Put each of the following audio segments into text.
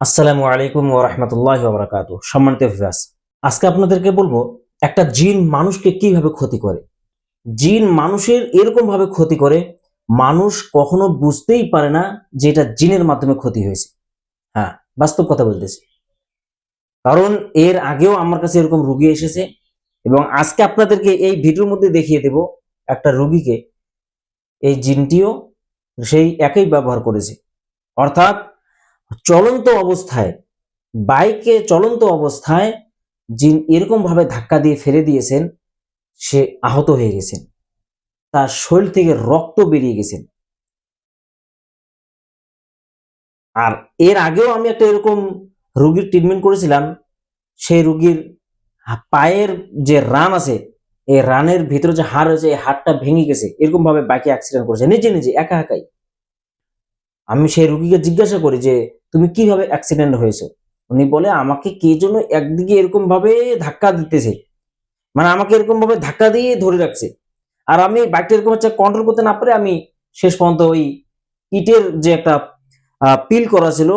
আসসালামু আলাইকুম ওয়া রাহমাতুল্লাহি ওয়া বারাকাতুহু। সম্মানিত ভিউয়ার্স, আজকে আপনাদেরকে বলবো একটা জিন মানুষকে কিভাবে ক্ষতি করে। জিন মানুষের এরকম ভাবে ক্ষতি করে মানুষ কখনো বুঝতেই পারে না যে এটা জিনের মাধ্যমে ক্ষতি হয়েছে। হ্যাঁ, বাস্তব কথা বলতেছি। কারণ এর আগেও আমার কাছে এরকম রোগী এসেছে এবং আজকে আপনাদেরকে এই ভিডিওর মধ্যে দেখিয়ে দেব একটা রোগীকে এই জিনটিও সেই একই ব্যবহার করেছে। অর্থাৎ চলন্ত অবস্থায় বাইকে চলন্ত অবস্থায় জিন এরকম ভাবে ধাক্কা দিয়ে ফেলে দিয়েছেন, সে আহত হয়ে গেছেন, তার শরীর থেকে রক্ত বেরিয়ে গেছেন। আর এর আগেও আমি একটা এরকম রোগীর ট্রিটমেন্ট করেছিলাম। সেই রোগীর পায়ের যে রান আছে, এই রানের ভিতরে যে হাড় রয়েছে, এই হাড়টা ভেঙে গেছে, এরকম ভাবে বাইকে অ্যাক্সিডেন্ট করেছে নিজে নিজে একা একাই। আমি সেই রোগীকে জিজ্ঞাসা করি যে তুমি কিভাবে অ্যাক্সিডেন্ট হয়েছে। উনি বলে আমাকে কে যেন একদিকে এরকম ভাবে ধাক্কা দিতেছে, মানে আমাকে এরকম ভাবে ধাক্কা দিয়ে ধরে রাখছে। আর আমি বাইকটা এরকম হচ্ছে কন্ট্রোল করতে না পারে আমি শেষ পর্যন্ত ওই ইটের যে একটা পিল করা ছিল,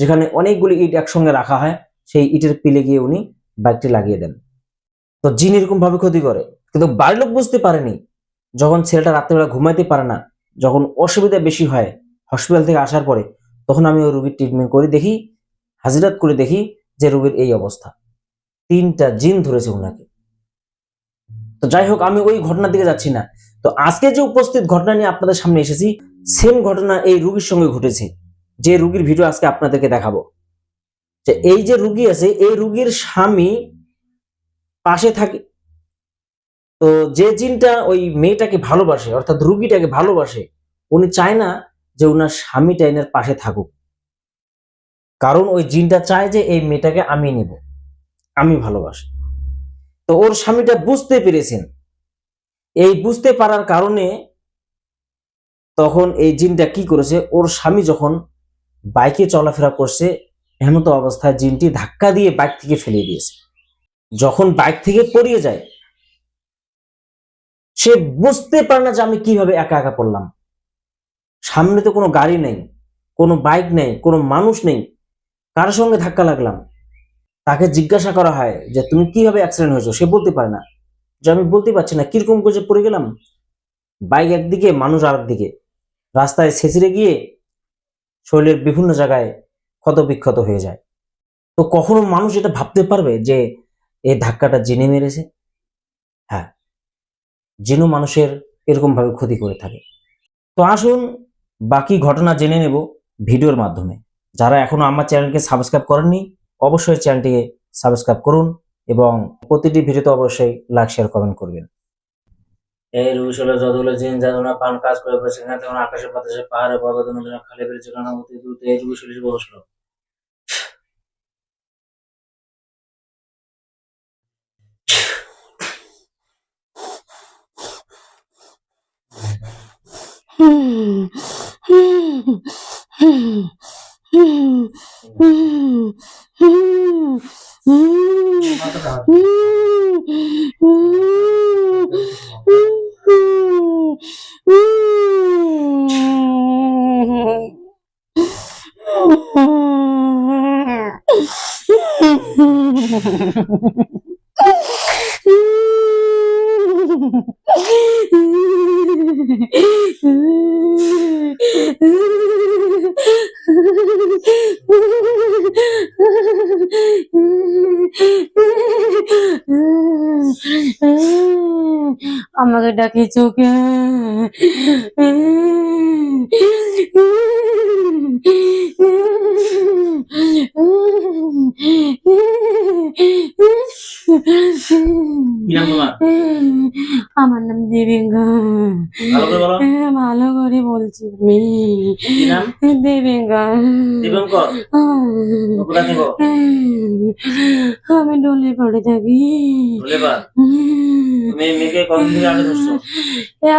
যেখানে অনেকগুলি ইট একসঙ্গে রাখা হয়, সেই ইটের পিলে গিয়ে উনি বাইকটি লাগিয়ে দেন। তো জিন এরকম ভাবে ক্ষতি করে, কিন্তু বাড়ির লোক বুঝতে পারেনি। যখন ছেলেটা রাত্রেবেলা ঘুমাইতে পারে না, যখন অসুবিধা বেশি হয় হসপিটাল থেকে আসার পরে, তখন আমি ওই রোগীর ট্রিটমেন্ট করে দেখি, হাজিরাত করে দেখি যে রোগীর এই অবস্থা, 3টা জিন ধরেছে ওনাকে। তো যাই হোক, আমি ওই ঘটনার দিকে যাচ্ছি না। তো আজকে যে উপস্থিত ঘটনা নিয়ে আপনাদের সামনে এসেছি, সেম ঘটনা এই রোগীর সঙ্গে ঘটেছে, যে রোগীর ভিডিও আজকে আপনাদেরকে দেখাবো। যে এই যে রোগী আছে, এই রোগীর স্বামী পাশে থাকে। তো যে জিনটা ওই মেয়েটাকে ভালোবাসে, অর্থাৎ রোগীটাকে ভালোবাসে, উনি চায় না যে ওনার স্বামীটা এনার পাশে থাকুক। কারণ ওই জিনটা চায় যে এই মেয়েটাকে আমি নেব, আমি ভালোবাসি। তো ওর স্বামীটা বুঝতে পেরেছেন। এই বুঝতে পারার কারণে তখন এই জিনটা কি করেছে, ওর স্বামী যখন বাইকে চলাফেরা করছে, এমতো অবস্থায় জিনটি ধাক্কা দিয়ে বাইক থেকে ফেলে দিয়েছে। যখন বাইক থেকে পড়িয়ে যায়, সে বুঝতে পারে না যে আমি কিভাবে একা একা পড়লাম। সামনে তো কোনো গাড়ি নেই, কোনো বাইক নেই, কোনো মানুষ নেই, কার সঙ্গে ধাক্কা লাগলাম। তাকে জিজ্ঞাসা করা হয় যে তুমি কিভাবে অ্যাক্সিডেন্ট হয়েছো, সে বলতে পারে না যে আমি বলতে পারছি না, কিরকম করে যে পড়ে গেলাম। বাইক একদিকে, মানুষ আরেকদিকে, রাস্তায় ছেঁচড়ে গিয়ে শরীরের বিভিন্ন জায়গায় ক্ষত বিক্ষত হয়ে যায়। তো কখনো মানুষ এটা ভাবতে পারবে যে এই ধাক্কাটা জিনে মেরেছে? হ্যাঁ, জিনও মানুষের এরকম ভাবে ক্ষতি করে থাকে। তো আসুন বাকি ঘটনা জেনে নেব ভিডিওর মাধ্যমে। যারা এখনো আমার চ্যানেলকে সাবস্ক্রাইব করেননি, অবশ্যই চ্যানেলটিকে সাবস্ক্রাইব করুন এবং প্রতিটি ভিডিওতে অবশ্যই লাইক, শেয়ার, কমেন্ট করবেন। এই রুশলে যতগুলো জিন যাতনা পান কাজ করে বসে, সেখানে তখন আকাশে বাতাসে পাহাড়ে পর্বতে নদী খালে বেড়েছে কারণ অতি দ্রুত এই রুশলে বসলো। আমাকে ডাকিছ কে? কি নাম তোমার? আমার নাম দেবেঙ্গা। ভালো করে বলো। ভালো করে বলছি আমি। কি নাম? দেবেঙ্গা। দেবেঙ্গা? কোথায় থাকো? আমি ডলে পড়ে থাকি। ডলে পড়? তুমি মেয়েকে কতদিন থেকে আগে ধরছো?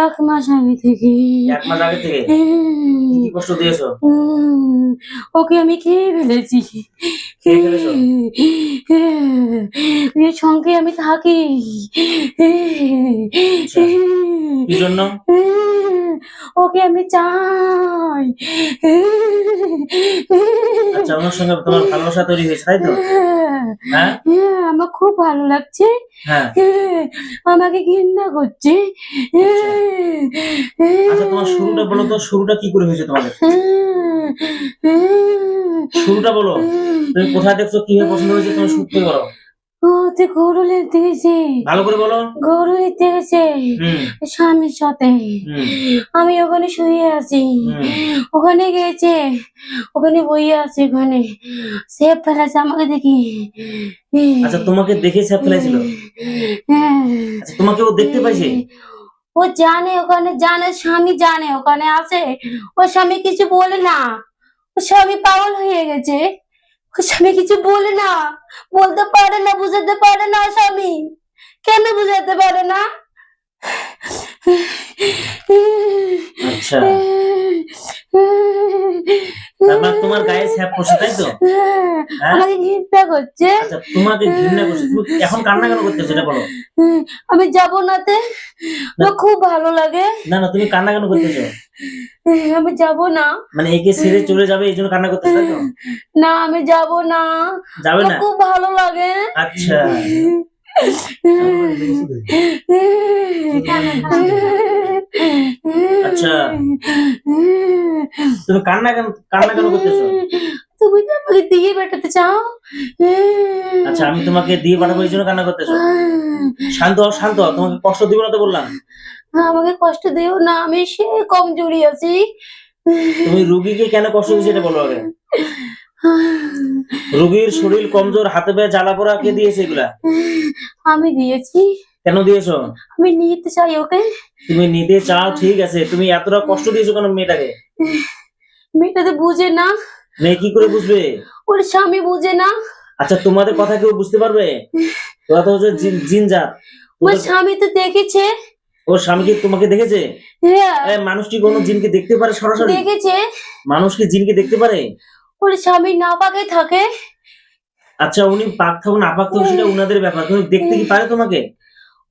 1 মাস আগে থেকে। 1 মাস আগে থেকে? কি কষ্ট দিয়েছো? ওকে আমি খেয়ে ফেলেছি। খেয়ে ফেলেছো? এর সঙ্গে আমি থাকি। আচ্ছা, কি জন্য? ওকে আমি চাই। আচ্ছা, ওনার সঙ্গে তোমার ভালোবাসা তৈরি হয়েছে, তাই তো? হ্যাঁ? আমার খুব ভালো লাগছে। হ্যাঁ। আমাকে ঘৃণা করছে। আচ্ছা, তোমার শুরুটা বলো তো, শুরুটা কি করে হয়েছে তোমাদের? শুরুটা বলো। তুমি কোথায় দেখছো, কিভাবে পছন্দ হয়েছে, তুমি শুরু থেকে বলো। ও তুই গরু নিতে গেছে। ভালো করে বলো। গরু নিতে গেছে হুম। স্বামীর সাথে। হুম। আমি ওখানে শুয়ে আছি। হুম। ওখানে গেছে, ওখানে বইয়ে আছে, ওখানে সেব ফেলেছে আমাকে দেখি। আচ্ছা, তোমাকে দেখে ছাপ ফেলেছিল? আচ্ছা, তোমাকে ও দেখতে পাইছে? ও জানে, ওখানে জানে, স্বামী জানে ওখানে আছে। ও স্বামী কিছু বলে না। ও স্বামী পাগল হয়ে গেছে। ও স্বামী কিছু বলে না, বলতে পারে না, বুঝাতে পারে না স্বামী। কেন বুঝাতে পারে না? আচ্ছা, তার মানে তোমার গায়ে ছাপ পড়ছে, তাই তো? হ্যাঁ? আমাকে ঘৃণা করছে। আচ্ছা, তোমাকে ঘৃণা করছে। তুমি এখন কান্না কেন করতেছো, এটা বলো। আমি যাবো নাতে, না, আমার খুব ভালো লাগে। না, না, তুমি কান্না কেন করতেছো? আমি যাবো না। মানে একে ছেড়ে চলে যাবে এই জন্য কান্না করতেছো, তাই তো? না আমি যাবো না, যাবে আমার না? খুব ভালো লাগে। আচ্ছা। আচ্ছা, তুমি কান্না কেন করতেছো? তুমি তো আমাকে দিয়ে বেটাতে চাও। আচ্ছা, আমি তোমাকে দিয়ে পাঠাবো এই জন্য কান্না করতেছো? শান্ত হও, শান্ত হও, তোমাকে কষ্ট দিব না তো বললাম। আমাকে কষ্ট দিও না, আমি সে কমজোরি আছি। তুমি রুগীকে কেন কষ্ট দিচ্ছ, এটা বলো আগে। রুগীর শরীর কমজোর, হাতে পায়ে জ্বালা পোড়া কে দিয়েছে এগুলা? আমি দিয়েছি। কেন দিয়েছো? আমি নিতে চাই ওকে। তুমি নিতে চাও, ঠিক আছে, তুমি এতটা কষ্ট দিয়েছো কেন মেয়েটাকে? মেয়েটা তো বুঝে না। মেয়ে কি করে বুঝবে? ওর স্বামী বুঝে না। আচ্ছা, তোমাদের কথা কেউ বুঝতে পারবে? তোরা তো হচ্ছে জিনজাত। ওর স্বামী তো দেখেছে। ওর স্বামী কি তোমাকে দেখেছে? হ্যাঁ, মানুষ কি কোনো জিনকে দেখতে পারে সরাসরি? দেখেছে। মানুষ কি জিনকে দেখতে পারে? ওর স্বামী নাপাকে থাকে। আচ্ছা, উনি পাক থাকুন নাপাক থাকুন সেটা উনাদের ব্যাপার, কিন্তু দেখতে কি পারে তোমাকে?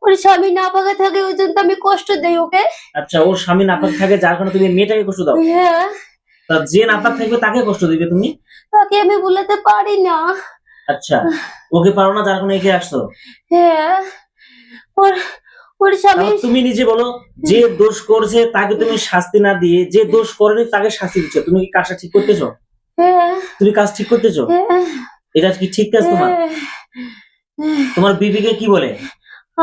ওর স্বামী নাপাকে থাকে, ওই জন্য তো আমি কষ্ট দেই ওকে। আচ্ছা, ওর স্বামী নাপাক থাকে যার কারণে তুমি মেয়েটাকে কষ্ট দাও? হ্যাঁ, তা যে নাপাক থাকবে তাকে কষ্ট দিবে তুমি? তাকে আমি বলাতে পারি না। আচ্ছা, ওকে পারো না যার কারণে একে আসছো? হ্যাঁ, ওর ওর স্বামী। তাহলে তুমি নিজে বলো, যে দোষ করছে তাকে তুমি শাস্তি না দিয়ে যে দোষ করেনি তাকে শাস্তি দিচ্ছ, তুমি কি কাজটা ঠিক করতেছো? হ্যাঁ, তুমি কাজ ঠিক করতেছো? হ্যাঁ, এটা কি ঠিক কাজ তোমার? হ্যাঁ। তোমার বিবিকে কি বলে?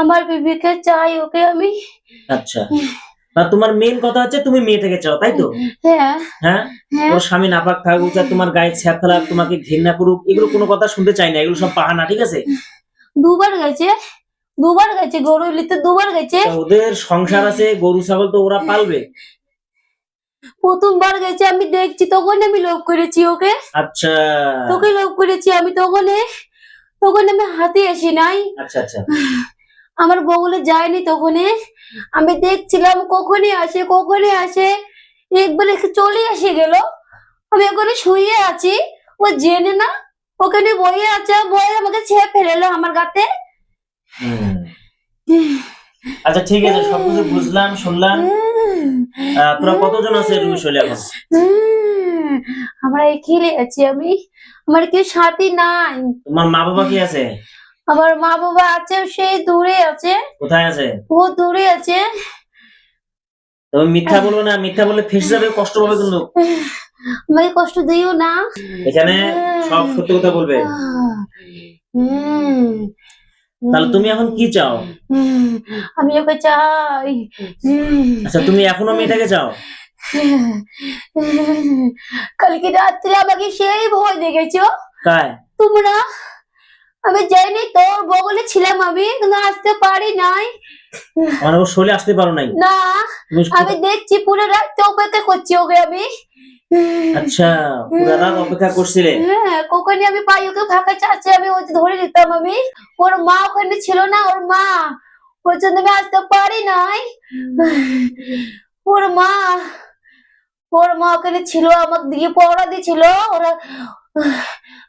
আমার বিবিকে চাই ওকে আমি। আচ্ছা, না, তোমার মেইন কথা হচ্ছে তুমি মেয়েটাকে চাও, তাই তো? হ্যাঁ, হ্যাঁ। হ্যাঁ। ওর স্বামী নাপাক থাকুক, আর তোমার গায়ে ছ্যাপ ফেলাক, তোমাকে ঘৃণা করুক, এগুলো কোনো কথা শুনতে চাই না, এগুলো সব বাহানা, ঠিক আছে? দুবার গেছে, দুবার গেছে, গরু নিতে দুবার গেছে। তা ওদের সংসার আছে, গরু ছাগল তো ওরা পালবে। প্রথমবার গেছে আমি দেখছি, তখন আমি লোভ করেছি ওকে। আচ্ছা, তোকে লোভ করেছি আমি, তখন তখন আমি হাতে আসি নাই। আচ্ছা, আচ্ছা। আমার বগলে যায়নি তখন। আমি দেখছিলাম কখনই আসে, কখনই আসে। একবার এসে চলে এসে গেল। আমি ওখানে শুয়ে আছি, ও জেনে না ওখানে বয়ে আছে, বয়ে আমাকে ছেড়ে ফেলেলো আমার গাতে। হুম। আচ্ছা, ঠিক আছে, সবকিছু বুঝলাম, শুনলাম। তোরা কতজন আছে রুমি শৈলী এখন? আমরা খেলে আছি আমি, আমার কেউ সাথী নাই। তোমার মা বাবা কি আছে? আমার মা বাবা আছে, সেই দূরে আছে। কোথায় আছে? ও দূরে আছে। তুমি মিথ্যা বলবে না, মিথ্যা বললে ফেসে যাবে, কষ্ট পাবে কিন্তু। আমাকে কষ্ট দিও না। এখানে সব সত্যি কথা বলবে। তাহলে তুমি এখন কি চাও? আমি ওকে চাই। আচ্ছা, তুমি এখনো মেয়েটাকে চাও? কালকে রাত্রে আমাকে সেই ভয় দেখেছো কায়? তোমরা। আমি যাইনি, তোর বগলে ছিলাম আমি, কিন্তু আসতে পারি নাই। মানে ওর শৈলে আসতে পারো নাই? না, তুমি আমি দেখছি পুরো রাত অপেক্ষা করছি ওকে আমি। আচ্ছা, পুরো রাত অপেক্ষা করছিলে? হ্যাঁ, কখনই আমি পাই ওকে ফাঁকা চাচ্ছে, আমি ওই যে ধরে নিতাম আমি। ওর মা ওখানে ছিল না, ওর মা, ওই জন্য আমি আসতে পারি নাই। ওর মা, ওর মা ওখানে ছিল, আমাকে দিয়ে পড়া দিছিল। ওরা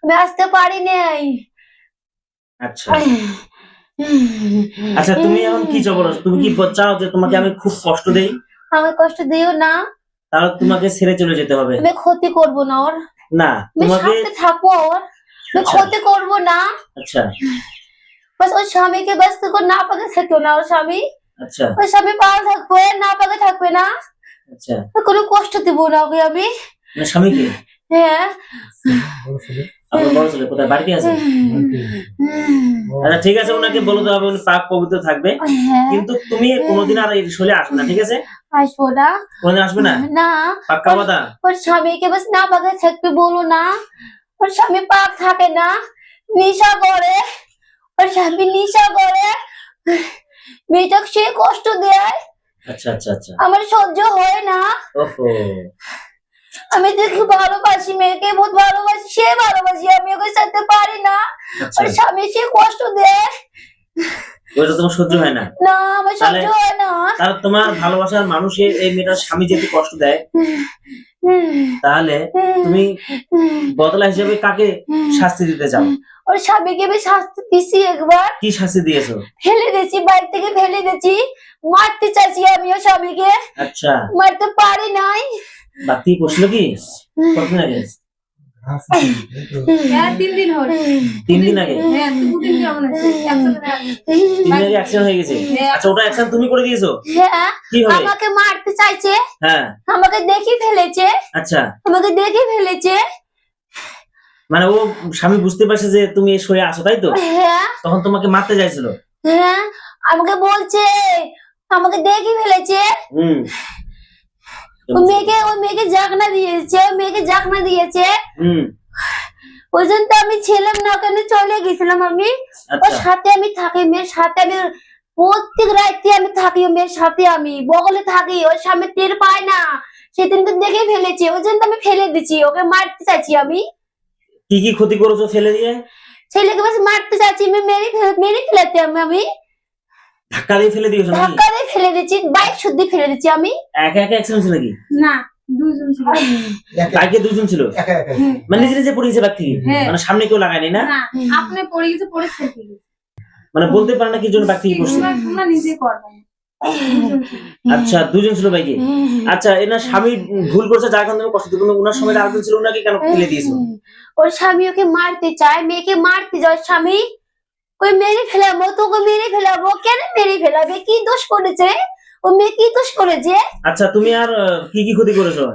আমি আসতে পারি নাই। আচ্ছা আচ্ছা, তুমি এখন কি চাও বলো? তুমি কি চাও যে তোমাকে আমি খুব কষ্ট দেই? আমার কষ্ট দিও না, তাহলে তোমাকে ছেড়ে চলে যেতে হবে। আমি ক্ষতি করব না ওর, না আমি তোমাকে সাথে থাকবো ওর, আমি আচ্ছা ক্ষতি করব না। আচ্ছা বাস ওর স্বামীকে বাস তো না পাকে থাকতো না, ওর স্বামী, আচ্ছা ওর স্বামী পাওয়া থাকবে না পাকে থাকবে না, আচ্ছা, কোনো কষ্ট দিব না ওকে আমি। মানে স্বামীকে? হ্যাঁ আপনার বড় ছেলে কোথায়, বাড়িতে আছে? আচ্ছা ঠিক আছে, ওনাকে বলে দেওয়া হবে উনি পাক পবিত্র থাকবে, হ্যাঁ, কিন্তু তুমি কোনোদিন আর এই শৈলে আসবে না, ঠিক আছে? আসবো না, কোনোদিন আসবে না, না। পাক্কা কথা? ওর স্বামীকে বাস না পাকে থাকতে বলো না, ওর স্বামী পাক থাকে না, নেশা করে, ওর স্বামী নেশা করে, মেয়েটাকে সে কষ্ট দেয়, আচ্ছা আচ্ছা আচ্ছা, আমার সহ্য হয় না। ওহো, আমি দেখি ভালোবাসি মেয়েকে, বহুত ভালোবাসি, সে ভালোবাসি, আমি ওকে সাথে পারি না, আচ্ছা ওর স্বামী সে কষ্ট দেয়, ওইটা তোমার সহ্য হয় না? না আমার সহ্য হয় না। তাহলে তোমার ভালোবাসার মানুষের এই মেয়েটার স্বামী যদি কষ্ট দেয়, তাহলে তুমি বদলা হিসেবে কাকে শাস্তি দিতে চাও? ওর স্বামীকে আমি শাস্তি দিছি একবার, কি শাস্তি দিয়েছো? ফেলে দিয়েছি, বাইক থেকে ফেলে দিয়েছি, মারতে চাইছি আমি ওর স্বামীকে, আচ্ছা, মারতে পারি নাই। বাকি করছিল কি কতদিন আগে? হ্যাঁ 3 দিন হলো। 3 দিন আগে? হ্যাঁ 2 দিন কেমন আছে? 3 দিন আগে অ্যাক্সিডেন্ট হয়ে গেছে? আচ্ছা, ওটা অ্যাকশন তুমি করে দিয়েছো? হ্যাঁ, কিভাবে? আমাকে মারতে চাইছে, হ্যাঁ, আমাকে দেখি ফেলেছে, আচ্ছা, আমাকে দেখে ফেলেছে। মানে ও স্বামী বুঝতে পারছে যে তুমি এই শোয়ে আসো, তাই তো? হ্যাঁ তখন তোমাকে মারতে চাইছিল? হ্যাঁ, আমাকে বলছে, আমাকে দেখে ফেলেছে, হুম, ওই মেয়েকে জাগনা দিয়েছে, ওই মেয়েকে জাগনা দিয়েছে, হুম, ওই জন্য তো আমি ছিলাম না, ওখানে চলে গেছিলাম আমি, ওর আচ্ছা সাথে আমি থাকি, মেয়ের সাথে আমি প্রত্যেক রাতে আমি থাকি, ওই মেয়ের সাথে আমি বগলে থাকি, ওর সামনে টের পায় না, সেদিনকে দেখে ফেলেছে, ওই জন্য তো আমি ফেলে দিচ্ছি, ওকে মারতে চাইছি আমি, কি কি ক্ষতি করেছো ফেলে দিয়ে? ছেলেকে বাস মারতে চাইছি, আমি মেরে ফেলাতে আমি ধাক্কা দিয়ে ফেলে দিয়েছো নাকি? ধাক্কা দিয়ে ফেলে দিচ্ছি, বাইক শুদ্ধি ফেলে দিচ্ছি আমি। একা একা অ্যাক্সিডেন্ট ছিল নাকি? না 2 জন ছিল। বাইকে দুজন ছিল? মানে নিজে নিজে পড়ে গেছে বাইক থেকে? হ্যাঁ। মানে সামনে কেউ লাগায়নি না? না আপনি পড়ে গেছে, পড়ে ছেড়ে গেছে। মানে বলতে পারে না কি জন্য বাইক থেকে পড়ছে? তোমরা নিজে করবে। আচ্ছা, দুজন ছিল বাইকে। আচ্ছা, এনার স্বামী ভুল করছে যার কারণে তুমি কষ্ট দিচ্ছ, ওনার সময় আরেকজন ছিল, ওনাকে কেন ফেলে দিয়েছো? ওর স্বামী ওকে মারতে চায়, মেয়েকে মারতে যায়, ওর স্বামী ওই মেরে ফেলাবো, তোকে মেরে ফেলাবো, কেন মেরে ফেলাবে, কি দোষ করেছে ও মেয়ে, কি দোষ করেছে? আচ্ছা, তুমি আর কি কি ক্ষতি করেছো?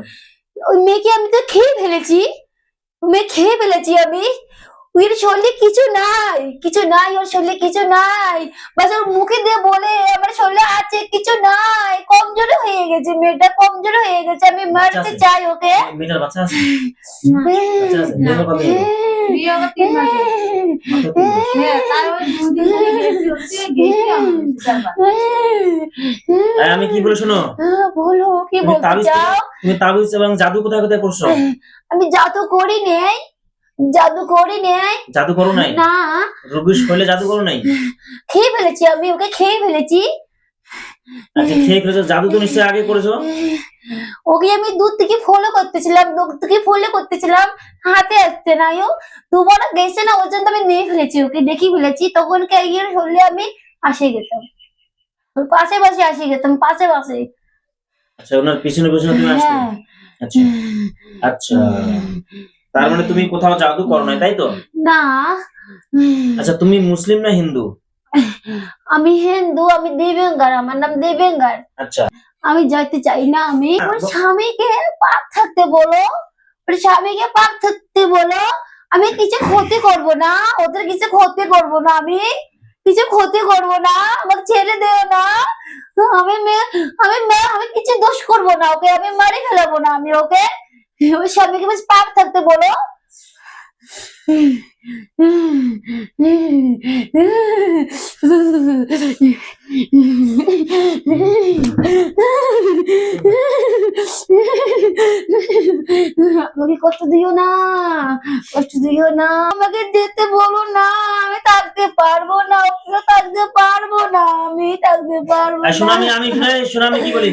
ওই মেয়েকে আমি তো খেয়ে ফেলেছি, ওই মেয়ে খেয়ে ফেলেছি আমি, ওর শরীরে কিছু নাই, কিছু নাই, ওর শরীরে কিছু নাই, বাস ওর মুখে দিয়ে বলে আমার শরীরে আছে, কিছু নাই, কমজোর হয়ে গেছে, মেয়েটা কমজোর হয়ে গেছে, আমি মারতে আছে? চাই ওকে। মেয়েটার বাচ্চা আছে? বাচ্চা আছে? বিয়ে কবে হলো? বিয়ে হবে 3 মাস হলো। মাত্র 3 মাস। হ্যাঁ তার ওই 2 দিন ধরে গেছি হচ্ছে, গেছি আমি চারবার। আর আমি কি বলে শোনো, বলো কি তুমি বলতে তাবিজ চাও? তুমি তাবিজ এবং জাদু কোথায় কোথায় করছো? আমি জাদু করি নেই, জাদু করি নেই, জাদু করো নাই? না, রোগীর শরীরে জাদু করো নাই? খেয়ে ফেলেছি আমি ওকে, খেয়ে ফেলেছি। আচ্ছা, খেয়ে ফেলেছো, জাদু তো নিশ্চয়ই আগে করেছো? ওকে আমি দূর থেকে ফলো করতেছিলাম, হাতে আসছে না, ও দুবার গেছে না, ওর জন্য আমি নিয়ে ফেলেছি, ওকে দেখি ফেলেছি, তখন ইয়ে হলে আমি আসে গেতাম, ওর পাশে পাশে আসে গেতাম, পাশে পাশে। আচ্ছা, ওনার পিছনে পিছনে তুমি আসতে? হ্যাঁ। আচ্ছা আচ্ছা, তার মানে তুমি কোথাও জাদু করো নাই, তাই তো? না, আচ্ছা, তুমি মুসলিম না হিন্দু? আমি হিন্দু, আমি দেবেঙ্গার, আমার নাম দেবেঙ্গার। আচ্ছা, আমি যাইতে চাই না, আমি ওর স্বামীকে পাক থাকতে বলো, ওর স্বামীকে পাক থাকতে বলো, আমি কিছু ক্ষতি করব না, ওদের কিছু ক্ষতি করব না, আমি কিছু ক্ষতি করব না, আমাকে ছেড়ে দেও না, আমি কিছু দোষ করব না, ওকে আমি মারি ফেলাবো না, আমি ওকে, ওর স্বামীকে বেশ পাক থাকতে বলো। আমাকে কষ্ট দিও না, কষ্ট দিও যেও না, আমাকে যেতে বলো না, আমি থাকতে পারবো না, আমি থাকতে পারবো না, আমি থাকতে পারবো আর শোনো, না। শোনো আমি কি বলি,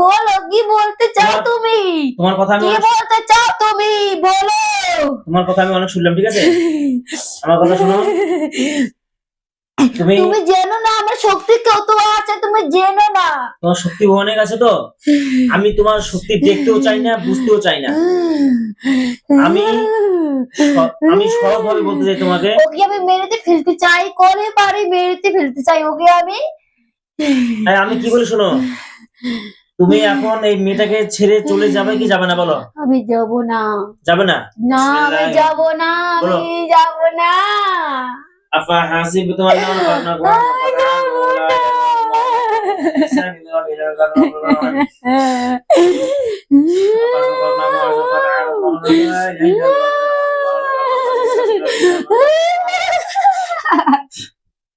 বলো কি বলতে চাও তুমি, তোমার কথা আমি কি বলতে চাও তুমি, বলো। তোমার কথা আমি অনেক শুনলাম, ঠিক আছে? আমার কথা শোনো, তুমি তুমি জেনো না আমার শক্তি কত আছে, তুমি জেনো না। তোমার শক্তি অনেক আছে তো, আমি তোমার শক্তি দেখতেও চাই না, বুঝতেও চাই না। আমি সহজভাবে বলতে চাই তোমাকে, ওকে আমি মেরেতে ফেলতে চাই, করে পারি মেরেতে ফেলতে চাই ওকে আমি। আমি কি বলি শোনো, তুমি এখন এই মেয়েটাকে ছেড়ে চলে যাবে কি যাবে না বলো? আমি যাব না, যাবে না? না আমি যাব না, বলো। আমি যাব না। আফা হাসিবতুম আন্নামা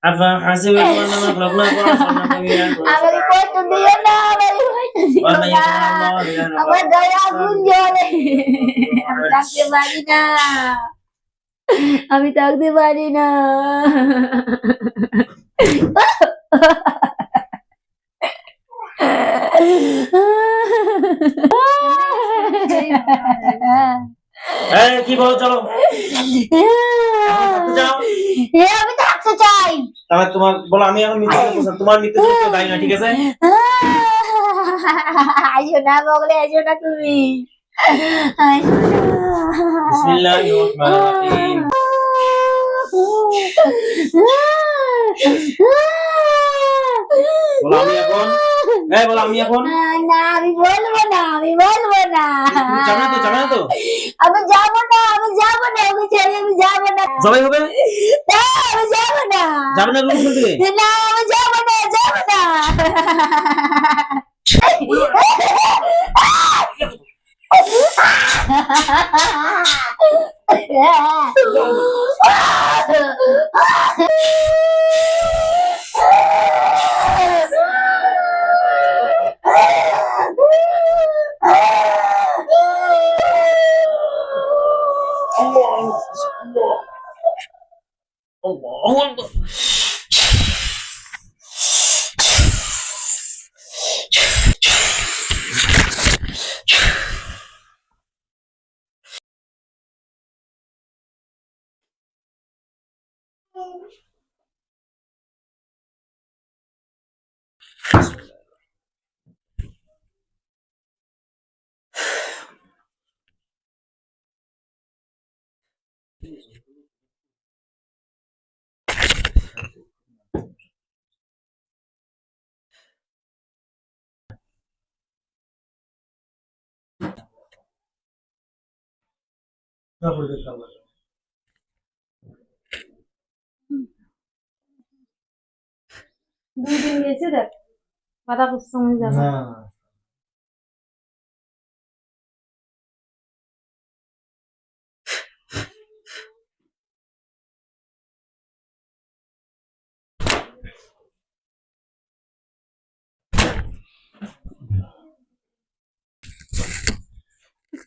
আফা হাসিবতুম আন্নামা আমাকে কষ্ট দিও না, আমাকে কষ্ট দিও না, আমার গায়ে আগুন জ্বলে, আমি থাকতে পারি না, আমি থাকতে পারি না। কি বলো, চলো যাও। আমি থাকতে চাই। তাহলে তোমার বলো, আমি এখন মৃত্যু তোমার মৃত্যু দায়ী না, ঠিক আছে? আইসো না বগলে, আইসো না তুমি, আইসো না। বিসমিল্লাহির রহমানির রহিম। বলো আমি এখন, বলো আমি এখন না আমি বলবো না, আমি বলবো না, যাবে না তো, যাবে না তো? আমি যাবো না, আমি যাবো না, আমি ছেড়ে আমি যাবো না, জবাই হবে? না আমি যাবো না, যাবে না রুম থেকে? না আমি যাবো না, যাবো না। আল্লাহু আকবার। দুই দিন গেছে দেখ, মাথা কুসুম যাবে।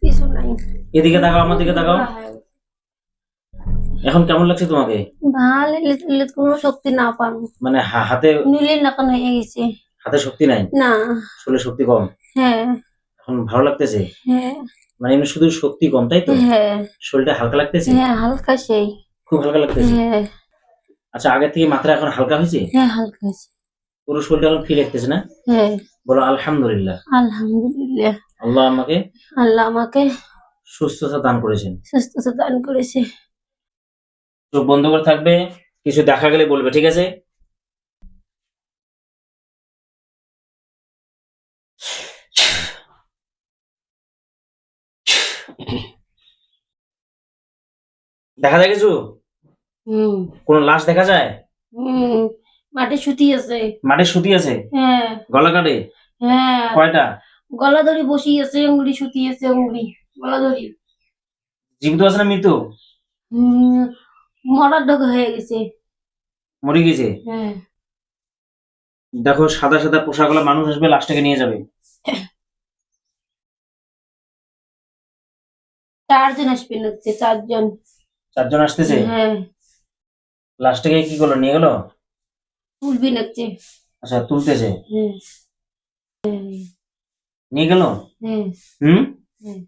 কিছু নাই, এদিকে তাকাও, আমার দিকে তাকাও। এখন কেমন লাগছে তোমাকে? ভালো লিখলে কোনো শক্তি না পাবো, মানে হাতে নিলে না কেন হয়ে গেছে, হাতে শক্তি নাই, না। শরীরে শক্তি কম, হ্যাঁ এখন ভালো লাগতেছে? হ্যাঁ মানে এমনি শুধু শক্তি কম, তাই তো? হ্যাঁ শরীরটা হালকা লাগতেছে? হ্যাঁ হালকা সেই, খুব হালকা লাগতেছে? হ্যাঁ আচ্ছা, আগের থেকে মাত্রা এখন হালকা হয়েছে? হ্যাঁ হালকা সেই, পুরো শরীরটা এখন ফ্রি লাগতেছে না? হ্যাঁ বলো আলহামদুলিল্লাহ। আলহামদুলিল্লাহ, আল্লাহ আমাকে আল্লাহ আমাকে সুস্থতা দান করেছেন। সুস্থতা দান করেছে। চোখ বন্ধ করে থাকবে, কিছু দেখা গেলে বলবে, ঠিক আছে? দেখা যায় কিছু? হুম কোন লাশ দেখা যায়? হুম মাটি সুতি আছে, মাঠে শুতি আছে? হ্যাঁ গলা কাটে? হ্যাঁ কয়টা? গলা দড়ি বসি আছে, আঙ্গুলি সুতি আছে, আঙ্গুলি গলা দড়ি। জীবিত আছে না মৃত? হুম মরার ঢোকা হয়ে গেছে। মরে গেছে? হ্যাঁ দেখো, সাদা সাদা পোশাকওয়ালা মানুষ আসবে, লাশটাকে নিয়ে যাবে। 4 জন আসবেন, হচ্ছে 4 জন। 4 জন আসতেছে। হ্যাঁ, লাস্টে গিয়ে কি করলো, নিয়ে গেল? তুলবি নাকছে। আচ্ছা তুলতেছে, হ্যাঁ, নিয়ে গেল। হ্যাঁ, হুম, হ্যাঁ।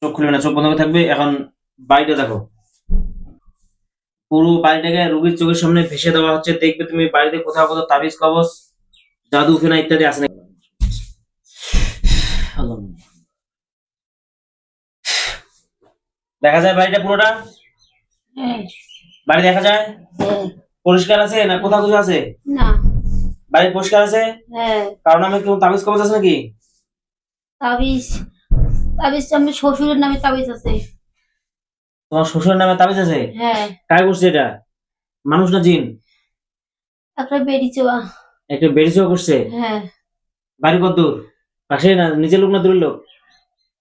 চোখ খুলবে না, চোখ বন্ধ করে থাকবে। এখন বাড়িটা দেখো, পুরো বাড়িটাকে রোগীর চোখের সামনে ভেসে দেওয়া হচ্ছে। দেখবে তুমি বাড়িতে কোথাও কোথাও তাবিজ কবজ, জাদু ফেনা ইত্যাদি আছে নাকি। দেখা যায় বাড়িটা পুরোটা? হ্যাঁ, বাড়ি দেখা যায়? হ্যাঁ। পরিষ্কার আছে না কোথাও কিছু আছে? না। বাড়ি পরিষ্কার আছে? হ্যাঁ, কারণ আমি কেউ তাবিজ কবজ আছে নাকি? তাবিজ, তাবিজ আমার শ্বশুরের নামে তাবিজ আছে। তোমার শ্বশুরের নামে তাবিজ আছে? হ্যাঁ, কায় করছে এটা? মানুষ না জিন? একটা বেরিয়েছে। একটা বেরিসও করছে। হ্যাঁ, বাড়ি কত দূর? পাশে না নিজের লোক না দূরের লোক?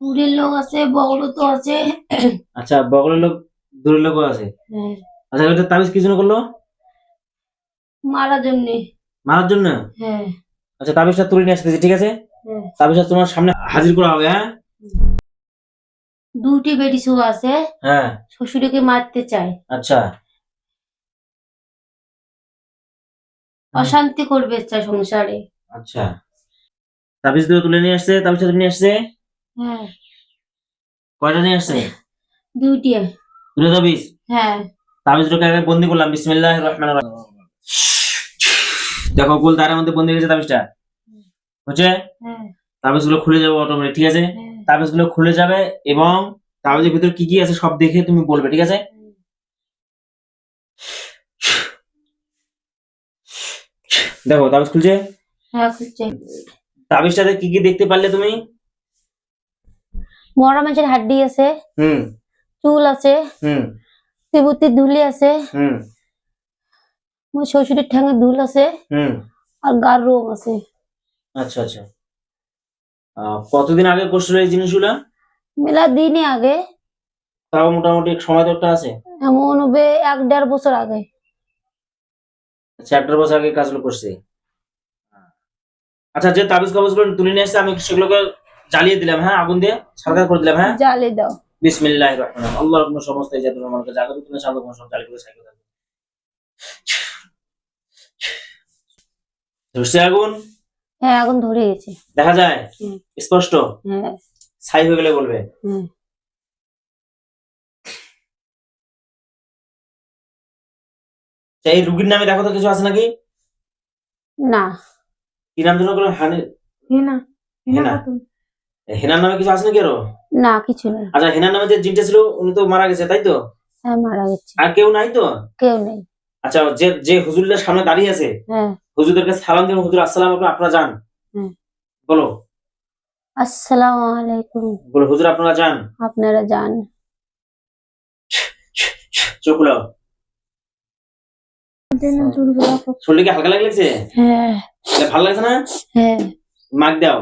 দূরের লোক আছে, বড় তো আছে। আচ্ছা, বগলের লোক, দূরের লোকও আছে। হ্যাঁ, আচ্ছা, এটা তাবিজ কি জন্য করলো? মারার জন্যে। মারার জন্য? হ্যাঁ, আচ্ছা, তাবিজটা তুলে নিয়ে আসতেছি, ঠিক আছে? হ্যাঁ। তাবিজটা তোমার সামনে হাজির করা হবে, হ্যাঁ? দুটি বেরিয়েছে আছে, হ্যাঁ, শ্বশুরকে মারতে চায়, আচ্ছা। অশান্তি করবে চায় সংসারে। আচ্ছা, তাবিজ দুটো তুলে নিয়ে আসছে, তাবিজটা তুলে নিয়ে আসছে। হ্যাঁ, কয়টা নিয়ে আসছে? দুটি। দুটো তাবিজ। হ্যাঁ, তাবিজ দুটোকে আগে বন্দি করলাম, বিসমিল্লাহির রহমানির রহিম। দেখো গোল তারের মধ্যে বন্দি গেছে তাবিজটা, হচ্ছে? হ্যাঁ, তাবিজ গুলো খুলে যাবে অটোমেটিক, ঠিক আছে? হ্যাঁ। তাবিজ গুলো খুলে যাবে এবং তাবিজের ভিতরে কি কি আছে সব দেখে তুমি বলবে, ঠিক আছে? দেখো তাবিজ খুলছে। হ্যাঁ, খুঁজছে। তাবিজটাতে কি কি দেখতে পারলে তুমি? মরা মাছের হাড্ডি আছে, হুম, চুল আছে, হুম, বিভূতির ধুলি আছে, হুম, আমার শ্বশুরের ঠ্যাঙে দুল আছে, হুম। আর গার রোম আছে। আচ্ছা, আচ্ছা। কতদিন আগে করছিল এই জিনিসগুলা? মেলা দিনই আগে, তাও মোটামুটি সময় তো একটা আছে। এমন হবে 1-1.5 বছর আগে। আচ্ছা, 1.5 বছর আগে কাজগুলো করছে। আচ্ছা, যে তাবিজ কবজগুলো তুলে নিয়ে আসছে আমি সেগুলোকে জ্বালিয়ে দিলাম, হ্যাঁ, আগুন দিয়ে সারকার করে দিলাম, হ্যাঁ। জালে দাও। বিসমিল্লাহির রহমানির রহিম। আল্লাহর কোন সমস্ত এই জাদুর মানুষকে জাগত তুমি শান্ত কোন সব জ্বালিয়ে করে সাইকেল দাও। ধরছে আগুন? হ্যাঁ, আগুন ধরে গেছে। দেখা যায় হুম। স্পষ্ট? হ্যাঁ, ছাই হয়ে গেলে বলবে। হুম। এই রুগীর নামে দেখো তো কিছু আছে নাকি? না। কি নাম যেন বললো? হানি? হেনা, হেনা? হেনার নামে কিছু আছে নাকি আরো? না, কিছু নেই। আচ্ছা, হেনার নামে যে জিনটা ছিল উনি তো মারা গেছে, তাই তো? হ্যাঁ, মারা গেছে। আর কেউ নাই তো? কেউ নেই। আচ্ছা, যে যে হুজুরটার সামনে দাঁড়িয়ে আছে হ্যাঁ, হুজুরদেরকে সালাম দিন, হুজুর আসসালাম আলাইকুম, আপনারা যান। হুম। বলো, আসসালামু আলাইকুম, বলো হুজুর আপনারা যান। আপনারা যান। চোখ খুলো। শরীরে কি হালকা লাগছে? হ্যাঁ, ভালো লাগছে না? হ্যাঁ। মাগ দাও।